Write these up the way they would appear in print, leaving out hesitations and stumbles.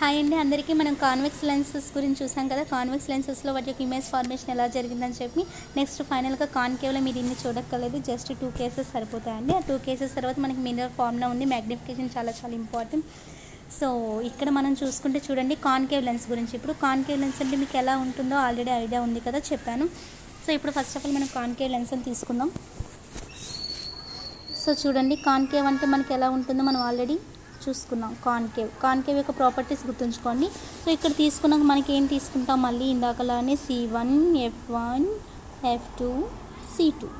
Hi అండి అందరికీ మనం కాన్వెక్స్ లెన్సెస్ గురించి చూసాం కదా. కాన్వెక్స్ లెన్సెస్లో వాటి యొక్క ఇమేజ్ ఫార్మేషన్ ఎలా జరిగిందని చెప్పి నెక్స్ట్ ఫైనల్గా కాన్కేవ్లో మీరు ఇన్ని చూడక్కర్లేదు, జస్ట్ 2 కేసెస్ సరిపోతాయండి. ఆ 2 కేసెస్ తర్వాత మనకి మినరల్ ఫార్ములా ఉంది, మ్యాగ్నిఫికేషన్ చాలా చాలా ఇంపార్టెంట్. సో ఇక్కడ మనం చూసుకుంటే చూడండి కాన్కేవ్ లెన్స్ గురించి. ఇప్పుడు కాన్కేవ్ లెన్స్ అంటే మీకు ఎలా ఉంటుందో ఆల్రెడీ ఐడియా ఉంది కదా, చెప్పాను. సో ఇప్పుడు ఫస్ట్ ఆఫ్ ఆల్ మనం కాన్కేవ్ లెన్స్ అని తీసుకుందాం. సో చూడండి కాన్కేవ్ అంటే మనకి ఎలా ఉంటుందో మనం ఆల్రెడీ చూసుకున్నాం. కాన్కేవ్ యొక్క ప్రాపర్టీస్ గుర్తుంచుకోండి. సో ఇక్కడ తీసుకున్నాక మనకి ఏం తీసుకుంటాం, మళ్ళీ ఇందాకలానే C1, F1, F2, C2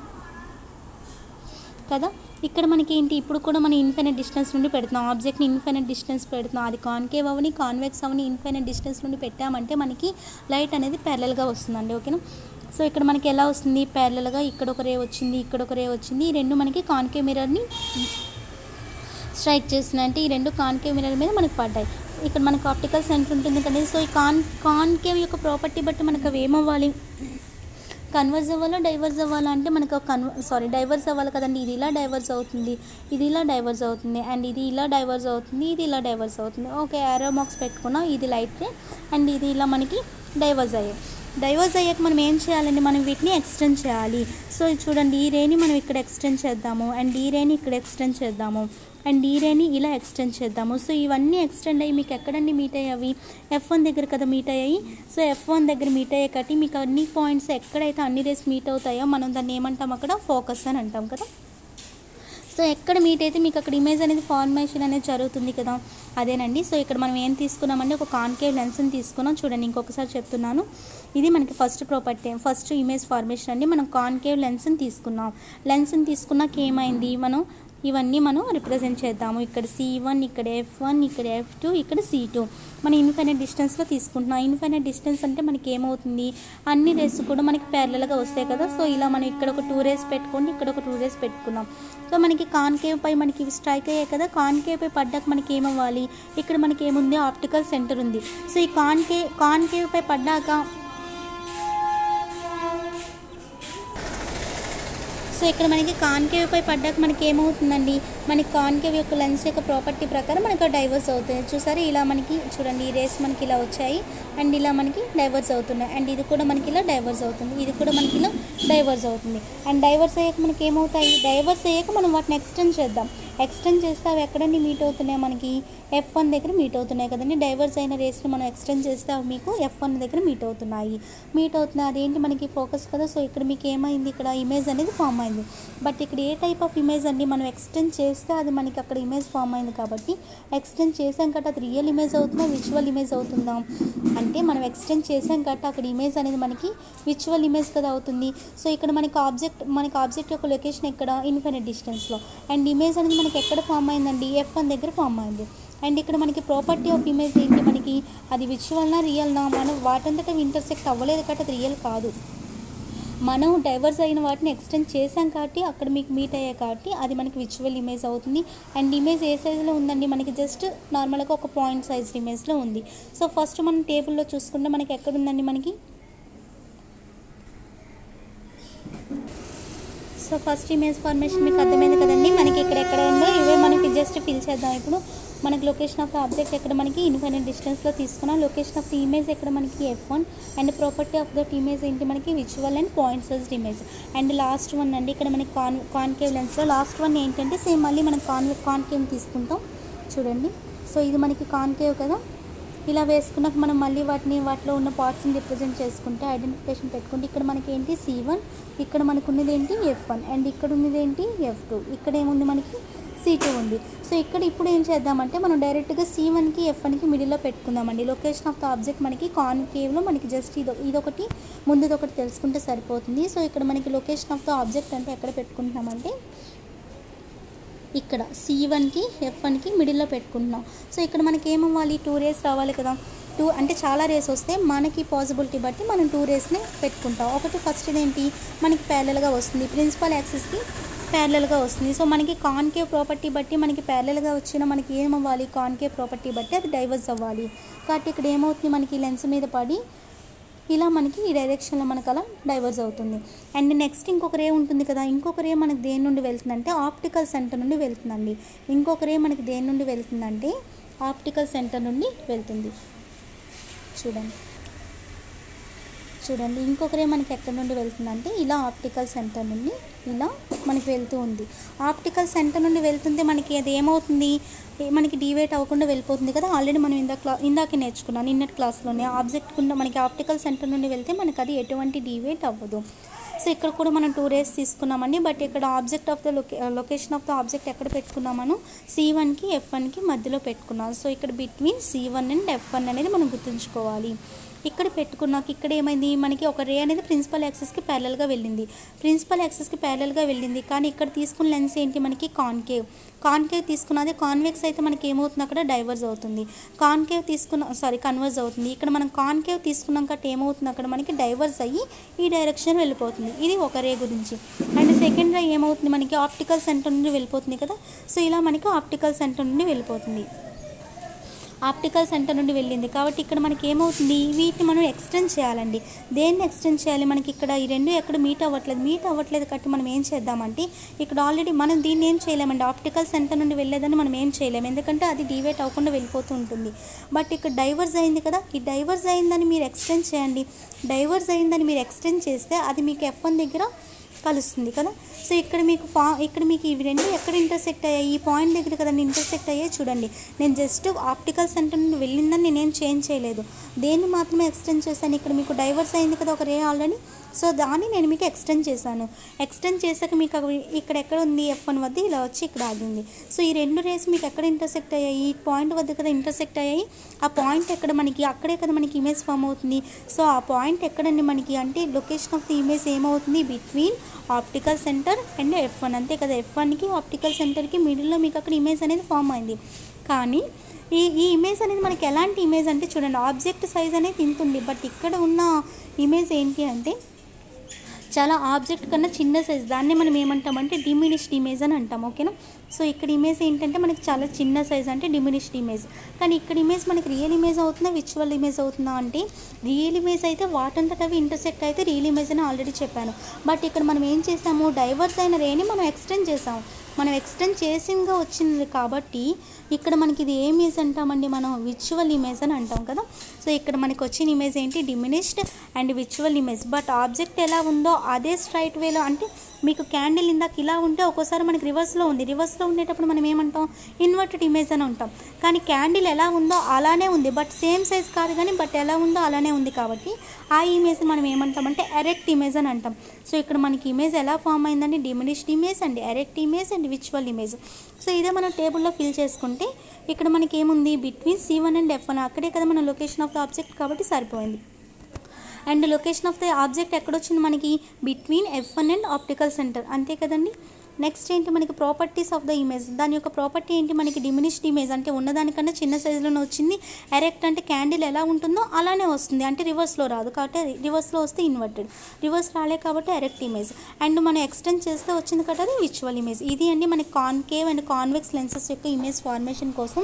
కదా. ఇక్కడ మనకి ఏంటి, ఇప్పుడు కూడా మనం ఇన్ఫైనైట్ డిస్టెన్స్ నుండి పెడుతున్నాం, ఆబ్జెక్ట్ని ఇన్ఫైనైట్ డిస్టెన్స్ పెడుతున్నాం. అది కాన్కేవ్ అవని కాన్వెక్స్ అవని ఇన్ఫైనైట్ డిస్టెన్స్ నుండి పెట్టామంటే మనకి లైట్ అనేది ప్యారలల్గా వస్తుందండి. ఓకేనా. సో ఇక్కడ మనకి ఎలా వస్తుంది, ప్యారలల్గా ఇక్కడ ఒక రే వచ్చింది, ఇక్కడ ఒక రే వచ్చింది. ఈ రెండు మనకి కాన్కేవ్ మిర్రర్ని స్ట్రైక్ చేసినంటే ఈ రెండు కాన్కేవ్ మిర్రర్ మీద మనకు పడ్డాయి. ఇక్కడ మనకు ఆప్టికల్ సెంటర్ ఉంటుంది కదా. సో ఈ కాన్కేవ్ యొక్క ప్రాపర్టీ బట్టి మనకు అవి ఏమవ్వాలి, కన్వర్స్ అవ్వాలో డైవర్స్ అవ్వాలా అంటే మనకు డైవర్స్ అవ్వాలి కదండి. ఇది ఇలా డైవర్స్ అవుతుంది, ఇది ఇలా డైవర్స్ అవుతుంది, అండ్ ఇది ఇలా డైవర్స్ అవుతుంది, ఇది ఇలా డైవర్స్ అవుతుంది. ఓకే, యారో మార్క్స్ పెట్టుకున్నాం. ఇది లైట్ రే అండ్ ఇది ఇలా మనకి డైవర్స్ అయ్యాక మనం ఏం చేయాలండి, మనం వీటిని ఎక్స్టెండ్ చేయాలి. సో చూడండి ఈ రేని మనం ఇక్కడ ఎక్స్టెండ్ చేద్దాము, అండ్ ఈ రేని ఇక్కడ ఎక్స్టెండ్ చేద్దాము, అండ్ ఈ రేని ఇలా ఎక్స్టెండ్ చేద్దాము. సో ఇవన్నీ ఎక్స్టెండ్ అయ్యి మీకు ఎక్కడండి మీట్ అయ్యాయి, F1 దగ్గర కదా మీట్ అయ్యాయి. సో F1 దగ్గర మీట్ అయ్యే కట్టి మీకు అన్ని పాయింట్స్ ఎక్కడైతే అన్ని రేస్ మీట్ అవుతాయో మనం దాన్ని ఏమంటాం, అక్కడ ఫోకస్ అని అంటాం కదా. సో ఎక్కడ మీట్ అయితే మీకు అక్కడ ఇమేజ్ అనేది ఫార్మేషన్ అనేది జరుగుతుంది కదా, అదేనండి. సో ఇక్కడ మనం ఏం తీసుకున్నామంటే ఒక కాన్కేవ్ లెన్స్ని తీసుకున్నాం. చూడండి ఇంకొకసారి చెప్తున్నాను, ఇది మనకి ఫస్ట్ ఇమేజ్ ఫార్మేషన్ అండి. మనం కాన్కేవ్ లెన్స్ని తీసుకున్నాక ఏమైంది, ఇవన్నీ మనం రిప్రజెంట్ చేద్దాము. ఇక్కడ C1, ఇక్కడ F1, ఇక్కడ F2, ఇక్కడ C2 మనం ఇన్ఫైనైట్ డిస్టెన్స్లో తీసుకుంటున్నాం. ఇన్ఫైనైట్ డిస్టెన్స్ అంటే మనకి ఏమవుతుంది, అన్ని రేస్ కూడా మనకి ప్యారలల్గా వస్తాయి కదా. సో ఇలా మనం ఇక్కడ ఒక 2 రేస్ పెట్టుకోండి, ఇక్కడ ఒక 2 రేస్ పెట్టుకున్నాం. సో మనకి కాన్కేవ్ పై మనకి ఇవి స్ట్రైక్ అయ్యాయి కదా. కాన్కేవ్ పై పడ్డాక మనకి ఏమవ్వాలి, ఇక్కడ మనకి ఏముంది, ఆప్టికల్ సెంటర్ ఉంది. సో ఈ కాన్కేవ్ పై పడ్డాక సో ఇక్కడ మనకి కాన్కేవ్ పై పడ్డాక మనకి ఏమవుతుందండి, మనకి కాన్కేవ్ యొక్క లెన్స్ యొక్క ప్రాపర్టీ ప్రకారం మనకు డైవర్స్ అవుతుంది. చూసారు ఇలా మనకి చూడండి ఈ రేస్ మనకి ఇలా వచ్చాయి అండ్ ఇలా మనకి డైవర్స్ అవుతున్నాయి, అండ్ ఇది కూడా మనకి ఇలా డైవర్స్ అవుతుంది, ఇది కూడా మనకి ఇలా డైవర్స్ అవుతుంది. అండ్ డైవర్స్ అయ్యాక మనకి ఏమవుతాయి, డైవర్స్ అయ్యాక మనం వాటిని ఎక్స్టెండ్ చేస్తే అవి ఎక్కడండి మీట్ అవుతున్నాయి, మనకి F1 దగ్గర మీట్ అవుతున్నాయి కదండి. డైవర్స్ అయిన రేస్ని మనం ఎక్స్టెండ్ చేస్తే అవి మీకు F1 దగ్గర మీట్ అవుతున్నాయి. అదేంటి మనకి ఫోకస్ కదా. సో ఇక్కడ మీకు ఏమైంది, ఇక్కడ ఇమేజ్ అనేది ఫామ్ అయింది. బట్ ఇక్కడ ఏ టైప్ ఆఫ్ ఇమేజ్ అండి, మనం ఎక్స్టెండ్ చేస్తే అది మనకి అక్కడ ఇమేజ్ ఫామ్ అయింది కాబట్టి ఎక్స్టెండ్ చేసాం కాబట్టి అది రియల్ ఇమేజ్ అవుతుందా, విజువల్ ఇమేజ్ అవుతుందా అంటే మనం ఎక్స్టెండ్ చేసాం కాబట్టి అక్కడ ఇమేజ్ అనేది మనకి విజువల్ ఇమేజ్ కదా అవుతుంది. సో ఇక్కడ మనకి ఆబ్జెక్ట్ యొక్క లొకేషన్ ఎక్కడ, ఇన్ఫైనైట్ డిస్టెన్స్లో, అండ్ ఇమేజ్ అనేది మనకి ఎక్కడ ఫామ్ అయిందండి, F1 దగ్గర ఫామ్ అయింది. అండ్ ఇక్కడ మనకి ప్రాపర్టీ ఆఫ్ ఇమేజ్ ఏంటి, మనకి అది విజువల్నా రియల్నా, మనం వాటంతటా ఇంటర్సెక్ట్ అవ్వలేదు కాబట్టి అది రియల్ కాదు. మనం డైవర్స్ అయిన వాటిని ఎక్స్టెండ్ చేసాం కాబట్టి అక్కడ మీకు మీట్ అయ్యాయి కాబట్టి అది మనకి విజువల్ ఇమేజ్ అవుతుంది. అండ్ ఇమేజ్ ఏ సైజులో ఉందండి, మనకి జస్ట్ నార్మల్గా ఒక పాయింట్ సైజ్ ఇమేజ్లో ఉంది. సో ఫస్ట్ మనం టేబుల్లో చూసుకుంటే మనకి ఎక్కడ ఉందండి, మనకి సో ఫస్ట్ ఇమేజ్ ఫార్మేషన్ మీకు అర్థమైంది కదండి. మనకి ఎక్కడ ఉందో ఇవే మనకి జస్ట్ ఫిల్ చేద్దాం. ఇప్పుడు మనకి లొకేషన్ ఆఫ్ ద ఆబ్జెక్ట్ ఎక్కడ, మనకి ఇన్ఫైనైట్ డిస్టెన్స్లో తీసుకున్నాం. లొకేషన్ ఆఫ్ ద ఇమేజ్ ఎక్కడ, మనకి F1, and property of that image ఏంటి, మనకి visual and point sized image. And last one అండి, ఇక్కడ మనకి కాన్కేవ్ లెన్స్లో లాస్ట్ వన్ ఏంటంటే సేమ్ మళ్ళీ మనం కాన్కేవ్ తీసుకుంటాం. చూడండి సో ఇది మనకి కాన్కేవ్ కదా. ఇలా వేసుకున్నాక మనం మళ్ళీ వాటిలో ఉన్న పార్ట్స్ని రిప్రజెంట్ చేసుకుంటే ఐడెంటిఫికేషన్ పెట్టుకుంటే ఇక్కడ మనకి ఏంటి C1, ఇక్కడ మనకు ఉన్నది ఏంటి F1, అండ్ ఇక్కడ ఉన్నది ఏంటి F2, ఇక్కడ ఏముంది మనకి C2 ఉంది. సో ఇక్కడ ఇప్పుడు ఏం చేద్దామంటే మనం డైరెక్ట్గా C1కి F1కి మిడిల్లో పెట్టుకుందామండి. లొకేషన్ ఆఫ్ ద ఆబ్జెక్ట్ మనకి కాన్కేవ్లో మనకి జస్ట్ ఇదొకటి ముందుదొకటి తెలుసుకుంటే సరిపోతుంది. సో ఇక్కడ మనకి లొకేషన్ ఆఫ్ ద ఆబ్జెక్ట్ అంటే ఎక్కడ పెట్టుకుంటున్నామంటే ఇక్కడ C1కి F1కి మిడిల్లో పెట్టుకుంటున్నాం. సో ఇక్కడ మనకి ఏమవ్వాలి, 2 రేస్ రావాలి కదా. 2 అంటే చాలా రేస్ వస్తే మనకి పాసిబిలిటీ బట్టి మనం 2 రేస్ని పెట్టుకుంటాం. ఒకటి ఫస్ట్ ఇదేంటి, మనకి ప్యారలల్గా వస్తుంది, ప్రిన్సిపల్ యాక్సిస్కి ప్యారలల్గా వస్తుంది. సో మనకి కాన్కేవ్ ప్రాపర్టీ బట్టి మనకి ప్యారలల్గా వచ్చిన మనకి ఏమవ్వాలి, కాన్కేవ్ ప్రాపర్టీ బట్టి అది డైవర్స్ అవ్వాలి. కాబట్టి ఇక్కడ ఏమవుతుంది, మనకి లెన్స్ మీద పడి ఇలా మనకి ఈ డైరెక్షన్లో మనకు అలా డైవర్స్ అవుతుంది. అండ్ నెక్స్ట్ ఇంకొక రే ఉంటుంది కదా, ఇంకొక రే మనకి దేని నుండి వెళ్తుందంటే ఆప్టికల్ సెంటర్ నుండి వెళ్తుందండి. ఇంకొక రే మనకి దేని నుండి వెళ్తుందంటే ఆప్టికల్ సెంటర్ నుండి వెళ్తుంది. చూడండి చూడండి ఇంకొక రే మనకి ఎక్కడి నుండి వెళ్తుందంటే ఇలా ఆప్టికల్ సెంటర్ నుండి ఇలా మనకి వెళ్తూ ఉంది. ఆప్టికల్ సెంటర్ నుండి వెళ్తుంటే మనకి అది ఏమవుతుంది, మనకి డివేట్ అవ్వకుండా వెళ్ళిపోతుంది కదా. ఆల్రెడీ మనం ఇందాకే నేర్చుకున్నాను నిన్నటి క్లాస్లోనే. ఆబ్జెక్ట్ కుండా మనకి ఆప్టికల్ సెంటర్ నుండి వెళ్తే మనకి అది ఎటువంటి డివేట్ అవ్వదు. సో ఇక్కడ కూడా మనం 2 రేస్ తీసుకున్నామండి. బట్ ఇక్కడ object of the location of the object ఎక్కడ పెట్టుకున్నామను C1కి F1కి మధ్యలో పెట్టుకున్నాం. సో ఇక్కడ బిట్వీన్ C1 అండ్ F1 అనేది మనం గుర్తుంచుకోవాలి. ఇక్కడ పెట్టుకున్నాక ఇక్కడ ఏమైంది, మనకి ఒక రే అనేది ప్రిన్సిపల్ యాక్సిస్కి ప్యారలల్గా వెళ్ళింది. ప్రిన్సిపల్ యాక్సిస్కి ప్యారలల్గా వెళ్ళింది, కానీ ఇక్కడ తీసుకున్న లెన్స్ ఏంటి, మనకి కాన్కేవ్ తీసుకున్నది. కాన్వెక్స్ అయితే మనకి ఏమవుతుంది, అక్కడ డైవర్స్ అవుతుంది. కన్వర్స్ అవుతుంది. ఇక్కడ మనం కాన్కేవ్ తీసుకున్నాక ఏమవుతుంది, అక్కడ మనకి డైవర్స్ అయ్యి ఈ డైరెక్షన్ వెళ్ళిపోతుంది. ఇది ఒక రే గురించి. అండ్ సెకండ్ రే ఏమవుతుంది, మనకి ఆప్టికల్ సెంటర్ నుండి వెళ్ళిపోతుంది కదా. సో ఇలా మనకి ఆప్టికల్ సెంటర్ నుండి వెళ్ళిపోతుంది. ఆప్టికల్ సెంటర్ నుండి వెళ్ళింది కాబట్టి ఇక్కడ మనకి ఏమవుతుంది, వీటిని మనం ఎక్స్టెండ్ చేయాలండి. దేన్ని ఎక్స్టెండ్ చేయాలి, మనకి ఇక్కడ ఈ రెండు ఎక్కడ మీట్ అవ్వట్లేదు కాబట్టి మనం ఏం చేద్దామంటే ఇక్కడ ఆల్రెడీ మనం దీన్ని ఏం చేయలేమండి. ఆప్టికల్ సెంటర్ నుండి వెళ్ళేదని మనం ఏం చేయలేము, ఎందుకంటే అది డివేట్ అవ్వకుండా వెళ్ళిపోతూ ఉంటుంది. బట్ ఇక్కడ డైవర్స్ అయింది కదా, ఈ డైవర్స్ అయిందని మీరు ఎక్స్టెండ్ చేయండి. డైవర్స్ అయిందని మీరు ఎక్స్టెండ్ చేస్తే అది మీకు F1 దగ్గర కలుస్తుంది కదా. సో ఇక్కడ మీకు ఇవి రెండు ఎక్కడ ఇంటర్సెక్ట్ అయ్యాయి, ఈ పాయింట్ దగ్గర కదండి ఇంటర్సెక్ట్ అయ్యాయి. చూడండి, నేను జస్ట్ ఆప్టికల్ సెంటర్ నుండి వెళ్ళిందని నేనేం చేంజ్ చేయలేదు, దేన్ని మాత్రమే ఎక్స్టెండ్ చేశాను. ఇక్కడ మీకు డైవర్స్ అయింది కదా ఒక రే ఆల్రెడీ, సో దాన్ని నేను మీకు ఎక్స్టెండ్ చేశాను. ఎక్స్టెండ్ చేశాక మీకు ఇక్కడ ఎక్కడ ఉంది, F1 వద్ద ఇలా వచ్చి ఇక్కడ ఆగింది. సో ఈ రెండు రేస్ మీకు ఎక్కడ ఇంటర్సెక్ట్ అయ్యాయి, ఈ పాయింట్ వద్ద కదా ఇంటర్సెక్ట్ అయ్యాయి. ఆ పాయింట్ ఎక్కడ, మనకి అక్కడే కదా మనకి ఇమేజ్ ఫామ్ అవుతుంది. సో ఆ పాయింట్ ఎక్కడండి మనకి అంటే లొకేషన్ ఆఫ్ ది ఇమేజ్ ఏమవుతుంది, between optical centre and F1, అంతే కదా. F1కి ఆప్టికల్ సెంటర్కి మిడిల్లో మీకు అక్కడ ఇమేజ్ అనేది ఫామ్ అయింది. కానీ ఈ ఇమేజ్ అనేది మనకి ఎలాంటి ఇమేజ్ అంటే చూడండి, ఆబ్జెక్ట్ సైజ్ అనేది ఇంత ఉంది. బట్ ఇక్కడ ఉన్న ఇమేజ్ ఏంటి అంటే చాలా ఆబ్జెక్ట్ కన్నా చిన్న సైజ్, దాన్ని మనం ఏమంటామంటే డిమినిష్డ్ ఇమేజ్ అని అంటాం. ఓకేనా. సో ఇక్కడ ఇమేజ్ ఏంటంటే మనకి చాలా చిన్న సైజ్ అంటే డిమినిష్డ్ ఇమేజ్. కానీ ఇక్కడ ఇమేజ్ మనకి రియల్ ఇమేజ్ అవుతుందా, విర్చువల్ ఇమేజ్ అవుతుందా అంటే రియల్ ఇమేజ్ అయితే వాటంతట అవి ఇంటర్సెక్ట్ అయితే రియల్ ఇమేజ్ అని ఆల్రెడీ చెప్పాను. బట్ ఇక్కడ మనం ఏం చేసాము, డైవర్స్ అయిన రేని మనం ఎక్స్టెండ్ చేసాము. మనం ఎక్స్టెండ్ చేసింగా వచ్చింది కాబట్టి ఇక్కడ మనకి ఇది ఏ ఇమేజ్ అంటామండి, మనం విర్చువల్ ఇమేజ్ అని అంటాం కదా. సో ఇక్కడ మనకి వచ్చిన ఇమేజ్ ఏంటి, diminished and virtual image. But object ఎలా ఉందో అదే స్ట్రైట్ వేలో, అంటే మీకు క్యాండిల్ ఇందాక ఇలా ఉంటే ఒక్కోసారి మనకి రివర్స్లో ఉండేటప్పుడు మనం ఏమంటాం, ఇన్వర్టెడ్ ఇమేజ్ అని ఉంటాం. కానీ క్యాండిల్ ఎలా ఉందో అలానే ఉంది, బట్ సేమ్ సైజ్ కాదు కానీ బట్ ఎలా ఉందో అలానే ఉంది కాబట్టి ఆ ఇమేజ్ మనం ఏమంటామంటే ఎరెక్ట్ ఇమేజ్ అని అంటాం. సో ఇక్కడ మనకి ఇమేజ్ ఎలా ఫామ్ అయిందండి, diminished image and erect image and virtual image. So ఇదే మనం టేబుల్లో ఫిల్ చేసుకుంటే ఇక్కడ మనకి ఏముంది, బిట్వీన్ C1 అండ్ F1, అక్కడే కదా మన లొకేషన్ ఆఫ్ ద ఆబ్జెక్ట్ కాబట్టి సరిపోయింది. And location of the object ఎక్కడొచ్చింది మనకి, between F1 and optical centre, అంతే కదండి. నెక్స్ట్ ఏంటి, మనకి ప్రాపర్టీస్ ఆఫ్ ద ఇమేజ్. దాని యొక్క ప్రాపర్టీ ఏంటి, మనకి డిమినిష్డ్ ఇమేజ్ అంటే ఉన్నదానికన్నా చిన్న సైజులోనే వచ్చింది. ఎరెక్ట్ అంటే క్యాండిల్ ఎలా ఉంటుందో అలానే వస్తుంది, అంటే రివర్స్లో రాదు కాబట్టి రివర్స్లో వస్తే ఇన్వర్టెడ్, రివర్స్ రాలే కాబట్టి ఎరెక్ట్ ఇమేజ్. అండ్ మనం ఎక్స్టెండ్ చేస్తే వచ్చింది కాబట్టి అది విర్చువల్ ఇమేజ్. ఇది అండి మనకి కాన్కేవ్ అండ్ కాన్వెక్స్ లెన్సెస్ యొక్క ఇమేజ్ ఫార్మేషన్ కోసం.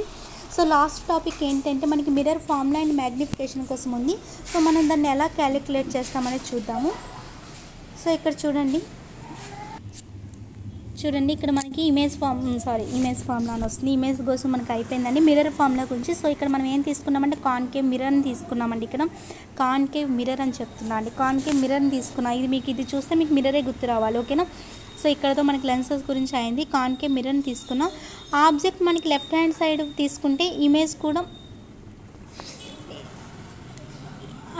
సో లాస్ట్ టాపిక్ ఏంటంటే మనకి మిర్రర్ ఫార్ములా అండ్ మ్యాగ్నిఫికేషన్ కోసం ఉంది. సో మనం దాన్ని ఎలా క్యాలిక్యులేట్ చేస్తామనేది చూద్దాము. సో ఇక్కడ చూడండి ఇక్కడ మనకి ఇమేజ్ ఫార్ములా అని వస్తుంది. ఇమేజ్ కోసం మనకి అయిపోయిందండి మిర్రర్ ఫార్ములా గురించి. సో ఇక్కడ మనం ఏం తీసుకున్నామంటే కాన్కేవ్ మిర్రర్ని తీసుకున్నామండి. ఇక్కడ కాన్కేవ్ మిర్రర్ అని చెప్తున్నా అండి, కాన్కేవ్ మిర్రర్ని తీసుకున్నా. ఇది చూస్తే మీకు మిర్రరే గుర్తు రావాలి. ఓకేనా. సో ఇక్కడతో మనకి లెన్సెస్ గురించి అయింది. కాన్కేవ్ మిర్రర్ని తీసుకున్నాం. ఆబ్జెక్ట్ మనకి లెఫ్ట్ హ్యాండ్ సైడ్ తీసుకుంటే ఇమేజ్ కూడా,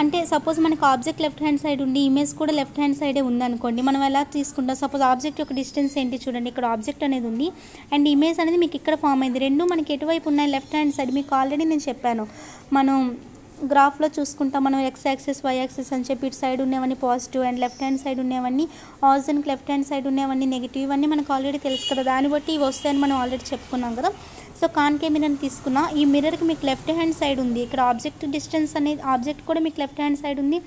అంటే సపోజ్ మనకు ఆబ్జెక్ట్ లెఫ్ట్ హ్యాండ్ సైడ్ ఉండి ఇమేజ్ కూడా లెఫ్ట్ హ్యాండ్ సైడే ఉందనుకోండి, మనం ఎలా తీసుకుంటాం, సపోజ్ ఆబ్జెక్ట్ యొక్క డిస్టెన్స్ ఏంటి చూడండి, ఇక్కడ ఆబ్జెక్ట్ అనేది ఉంది అండ్ ఇమేజ్ అనేది మీకు ఇక్కడ ఫామ్ అయింది. రెండు మనకి ఎటువైపు ఉన్నాయి, లెఫ్ట్ హ్యాండ్ సైడ్. మీకు ఆల్రెడీ నేను చెప్పాను, మనం గ్రాఫ్లో చూసుకుంటాం, మనం ఎక్స్ యాక్సిస్ వై యాక్సిస్ అని చెప్పి ఇటు సైడ్ ఉండేవన్నీ positive and left hand side ఉండేవన్నీ ఆపోజిట్కి లెఫ్ట్ హ్యాండ్ సైడ్ ఉండేవన్నీ నెగిటివ్. ఇవన్నీ మనకు ఆల్రెడీ తెలుసు కదా, దాన్ని బట్టి ఇవి వస్తాయని మనం ఆల్రెడీ చెప్పుకున్నాం కదా. సో కాన్కేవ్ మిర్రర్ని తీసుకున్నా. ఈ మిర్రర్కి మీకు లెఫ్ట్ హ్యాండ్ సైడ్ ఉంది, ఇక్కడ ఆబ్జెక్ట్ డిస్టెన్స్ అనేది ఆబ్జెక్ట్ కూడా మీకు లెఫ్ట్ హ్యాండ్ సైడ్ ఉంది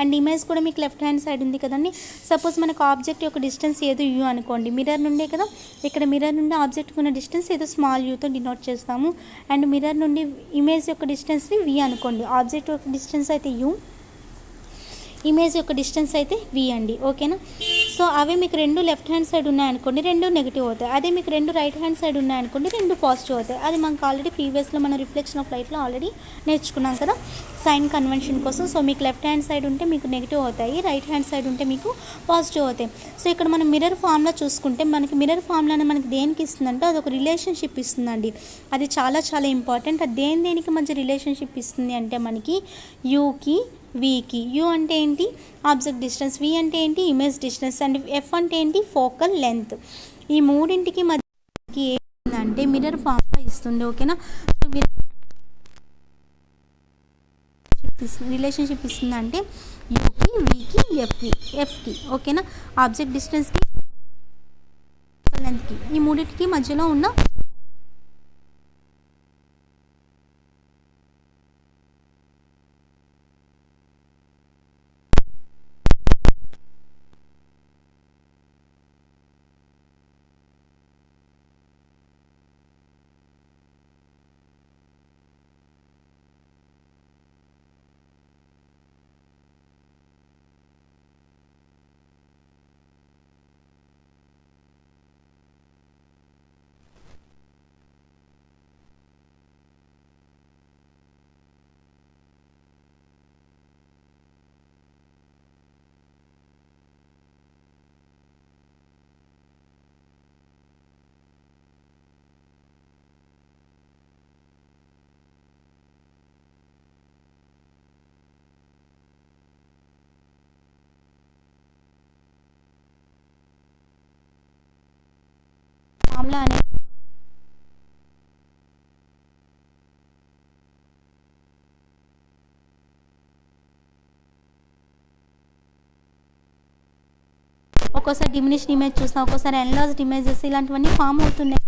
అండ్ ఇమేజ్ కూడా మీకు లెఫ్ట్ హ్యాండ్ సైడ్ ఉంది కదండి. సపోజ్ మనకు ఆబ్జెక్ట్ యొక్క డిస్టెన్స్ ఏదో యూ అనుకోండి, మిర్రర్ నుండే కదా, ఇక్కడ మిర్రర్ నుండి ఆబ్జెక్ట్కి ఉన్న డిస్టెన్స్ ఏదో స్మాల్ యూతో డినోట్ చేస్తాము. అండ్ మిర్రర్ నుండి ఇమేజ్ యొక్క డిస్టెన్స్ని వి అనుకోండి. ఆబ్జెక్ట్ యొక్క డిస్టెన్స్ అయితే యూ, ఇమేజ్ యొక్క డిస్టెన్స్ అయితే వి అండి. ఓకేనా. సో అవి మీకు రెండు లెఫ్ట్ హ్యాండ్ సైడ్ ఉన్నాయనుకోండి, రెండు నెగిటివ్ అవుతాయి. అదే మీకు రెండు రైట్ హ్యాండ్ సైడ్ ఉన్నాయనుకోండి, రెండు పాజిటివ్ అవుతాయి. అది మనకు ఆల్రెడీ ప్రీవియస్లో మనం రిఫ్లెక్షన్ ఆఫ్ లైట్లో ఆల్రెడీ నేర్చుకున్నాం కదా సైన్ కన్వెన్షన్ కోసం. సో మీకు లెఫ్ట్ హ్యాండ్ సైడ్ ఉంటే మీకు నెగిటివ్ అవుతాయి, రైట్ హ్యాండ్ సైడ్ ఉంటే మీకు పాజిటివ్ అవుతాయి. సో ఇక్కడ మనం మిర్రర్ ఫామ్లో చూసుకుంటే మనకి మిర్రర్ ఫామ్లోనే మనకి దేనికి ఇస్తుందంటే అది ఒక రిలేషన్షిప్ ఇస్తుందండి. అది చాలా చాలా ఇంపార్టెంట్. అది దేనికి మధ్య రిలేషన్షిప్ ఇస్తుంది అంటే మనకి యూకి వీకి. యూ అంటే ఏంటి? Object distance. వి అంటే ఏంటి? Image distance. అండ్ ఎఫ్ అంటే ఏంటి? Focal length. ఈ మూడింటికి మధ్యకి ఏంటంటే మిర్రర్ ఫామ్లో ఇస్తుంది. ఓకేనా? సో మిర్రర్ రిలేషన్షిప్ ఇస్తుందంటే యూకి వీకి ఎఫ్కి. ఓకేనా? ఆబ్జెక్ట్ డిస్టెన్స్కి లెంత్కి, ఈ మూడింటికి మధ్యలో ఉన్న ఫార్ములా అనేది ఒక్కోసారి డిమినిష్డ్ ఇమేజ్ చూస్తాం, ఒక్కోసారి ఎన్లార్జ్డ్ ఇమేజెస్ ఇలాంటివన్నీ ఫామ్ అవుతున్నాయి.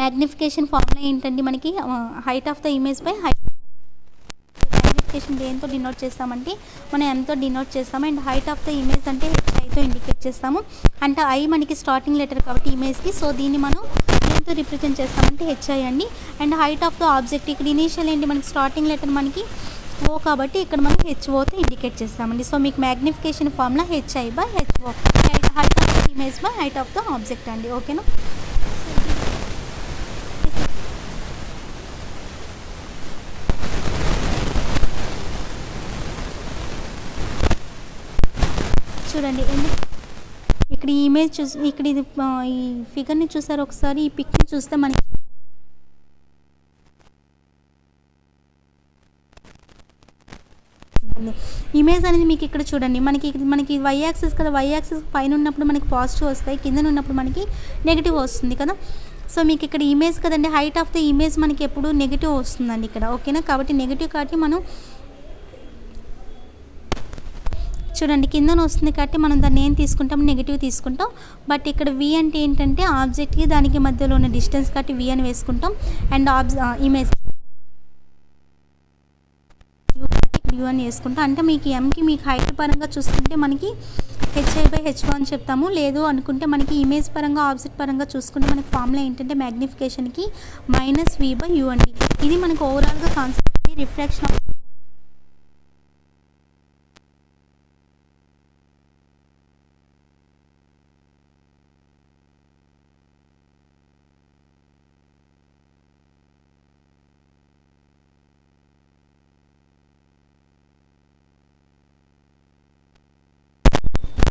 మ్యాగ్నిఫికేషన్ ఫార్ములా ఏంటండి మనకి? Height of the image by height. Magnification దేంతో డినోట్ చేస్తామంటే మనం ఎంతో డినోట్ చేస్తాము. And height of the image అంటే ఐతో ఇండికేట్ చేస్తాము. అంటే ఐ మనకి స్టార్టింగ్ లెటర్ కాబట్టి ఇమేజ్కి, సో దీన్ని మనం దేంతో రిప్రజెంట్ చేస్తామంటే హెచ్ఐ అండి. And height of the object ఇక్కడ ఇనీషియల్ ఏంటి మనకి స్టార్టింగ్ లెటర్ మనకి ఓ కాబట్టి ఇక్కడ మనం హెచ్ఓతో ఇండికేట్ చేస్తామండి. సో మీకు magnification formula HI by HO, height of the image by height of the object అండి. ఓకేనా? చూడండి ఇక్కడ ఈ ఇమేజ్ చూసి ఇక్కడ ఇది ఈ ఫిగర్ని చూసారు ఒకసారి, ఈ పిక్ని చూస్తే మనకి ఇమేజ్ అనేది మీకు ఇక్కడ చూడండి మనకి వై యాక్సిస్ కదా, వై యాక్సిస్ పైన ఉన్నప్పుడు మనకి పాజిటివ్ వస్తాయి, కింద ఉన్నప్పుడు మనకి నెగిటివ్ వస్తుంది కదా. సో మీకు ఇక్కడ ఇమేజ్ కదండి, హైట్ ఆఫ్ ద ఇమేజ్ మనకి ఎప్పుడు నెగిటివ్ వస్తుందండి ఇక్కడ. ఓకేనా? కాబట్టి నెగిటివ్ కాబట్టి మనం చూడండి కిందన వస్తుంది కాబట్టి మనం దాన్ని ఏం తీసుకుంటాం? నెగిటివ్ తీసుకుంటాం. బట్ ఇక్కడ వి అంటే ఏంటంటే ఆబ్జెక్ట్కి దానికి మధ్యలో ఉన్న డిస్టెన్స్ కాబట్టి వి అని వేసుకుంటాం. అండ్ ఇమేజ్ యూ అని వేసుకుంటాం. అంటే మీకు ఎంకి మీకు హైట్ పరంగా చూసుకుంటే మనకి హెచ్ఐ బై హెచ్ఓ అని చెప్తాము. లేదు అనుకుంటే మనకి ఇమేజ్ పరంగా ఆబ్జెక్ట్ పరంగా చూసుకుంటే మనకి ఫార్ములా ఏంటంటే మ్యాగ్నిఫికేషన్కి -v/u అండి. ఇది మనకు ఓవరాల్గా కాన్సెప్ట్ రిఫ్రాక్షన్ ఆఫ్